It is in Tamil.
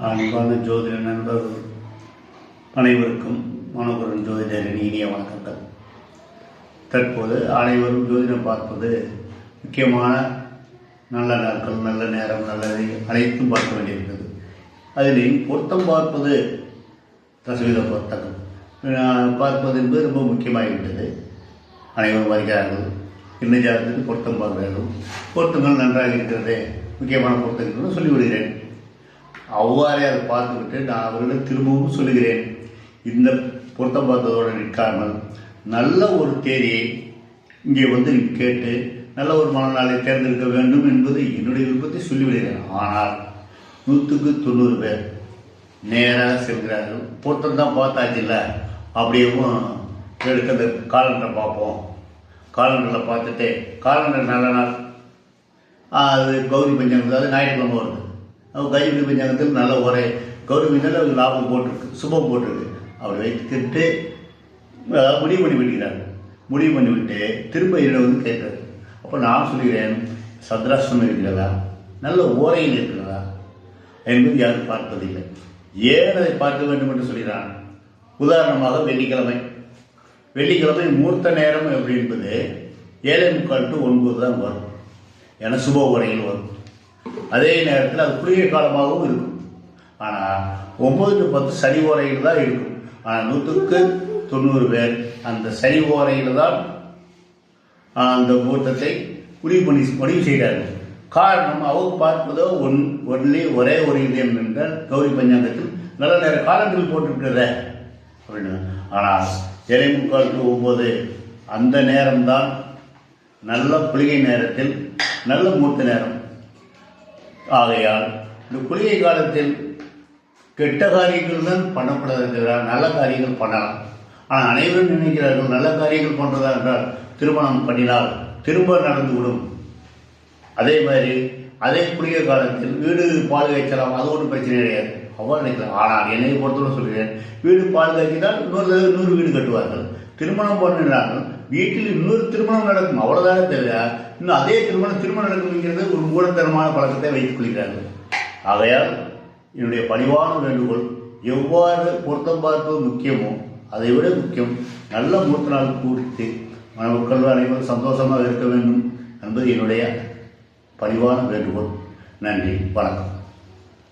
அன்பான ஜோதிட நண்பர்கள் அனைவருக்கும் மனோகரன் ஜோதிடரின் இனிய வணக்கங்கள். தற்போது அனைவரும் ஜோதிடம் பார்ப்பது முக்கியமான நல்ல நாட்கள், நல்ல நேரம், நல்லதை அனைத்தும் பார்க்க வேண்டியிருக்கிறது. அதில் பொருத்தம் பார்ப்பது தசவித பொருத்தங்கள் பார்ப்பது என்பது ரொம்ப முக்கியமாகிவிட்டது. அனைவரும் வருகிறார்கள், என்ன ஜாதகத்துக்கு பொருத்தம் பார்க்கிறார்கள். பொருத்தங்கள் நன்றாக இருக்கிறது, முக்கியமான பொருத்தங்கள் சொல்லிவிடுகிறேன். அவ்வாறே அதை பார்த்துவிட்டு நான் அவர்களிடம் திரும்பவும் சொல்லுகிறேன், இந்த பொருத்தம் பார்த்ததோடு நிற்காமல் நல்ல ஒரு தேதியை இங்கே வந்து கேட்டு நல்ல ஒரு மனநாளை தேர்ந்தெடுக்க வேண்டும் என்பது என்னுடைய விருப்பத்தை சொல்லிவிடுகிறேன். ஆனால் 100% பேர் நேராக செல்கிறார்கள். பொருத்தம் தான் பார்த்தாச்சு இல்லை, அப்படியும் எடுக்க அந்த காலண்டரை பார்ப்போம், காலண்டரில் பார்த்துட்டு காலண்டர் நல்ல நாள் அது கௌரி பஞ்சாங்கம், அது ஞாயிற்றுக்கிழமை வருது. கைவிடி பஞ்சாங்கத்தில் நல்ல ஒரே கௌரி பஞ்சாங்கத்தில் லாபம் போட்டிருக்கு, சுபம் போட்டிருக்கு. அவர் வைத்துக்கிட்டு முடிவு பண்ணி விடுகிறார். முடிவு பண்ணிவிட்டு திரும்ப என்னிடம் வந்து கேட்குறாரு. அப்போ நான் சொல்கிறேன், சந்திராஷ்டிரம் இருக்கிறதா, நல்ல ஓரையில் இருக்கிறதா என்பது யாரும் பார்ப்பதில்லை. ஏன் அதை பார்க்க வேண்டும் என்று சொல்கிறான். உதாரணமாக வெள்ளிக்கிழமை மூர்த்த நேரம் எப்படி என்பது 7:45 to 9 தான் வரும், என சுப ஓரையில் வரும். அதே நேரத்தில் அது குறுகிய காலமாகவும் இருக்கும். ஆனால் 9 to 10 சனி ஓரையில் தான் இருக்கும். ஆனால் 100% பேர் அந்த சனி ஓரையில் தான் அந்த முகூர்த்தத்தை முடிவு செய்கிறார்கள். காரணம், அவங்க பார்ப்பதோ ஒரே ஒரு இதயம் என்றால் கௌரி பஞ்சாங்கத்தில் நல்ல நேரம் காலத்தில் போட்டுவிட்டத அப்படின்னு. ஆனால் 7:45 to 9 அந்த நேரம்தான் நல்ல குளிகை நேரத்தில் நல்ல மூர்த்த நேரம். ஆகையால் இந்த குளிகை காலத்தில் கெட்ட காரியங்கள் தான் பண்ணப்படாத, நல்ல காரியங்கள் பண்ணலாம். ஆனால் அனைவரும் நினைக்கிறார்கள் நல்ல காரியங்கள் பண்ணுறதா என்றால் திருமணம் பண்ணினால் திரும்ப நடந்துவிடும். அதே மாதிரி அதே குளிகை காலத்தில் வீடு பால் காய்ச்சலாம், அது ஒன்றும் பிரச்சனை கிடையாது, அவ்வாறு நினைக்கலாம். ஆனால் என்னை பொறுத்தவரை சொல்கிறேன், வீடு பால் காய்ச்சினால் இன்னொரு வீடு கட்டுவார்கள். திருமணம் பண்ணினார்கள், வீட்டில் இன்னொரு திருமணம் நடக்கும், அவ்வளோதானே தவிர இன்னும் அதே திருமணம் நடக்கும்ங்கிறது ஒரு மூடத்தனமான பழக்கத்தை வைத்துக் கொள்கிறார்கள். ஆகையால் என்னுடைய பணிவான வேண்டுகோள், எவ்வாறு பொருத்தம் பார்ப்பது முக்கியமோ அதை விட முக்கியம் நல்ல மூர்த்த நாள் குறித்து மக்கள் அனைவரும் சந்தோஷமாக இருக்க வேண்டும் என்பது என்னுடைய பணிவான வேண்டுகோள். நன்றி, வணக்கம்.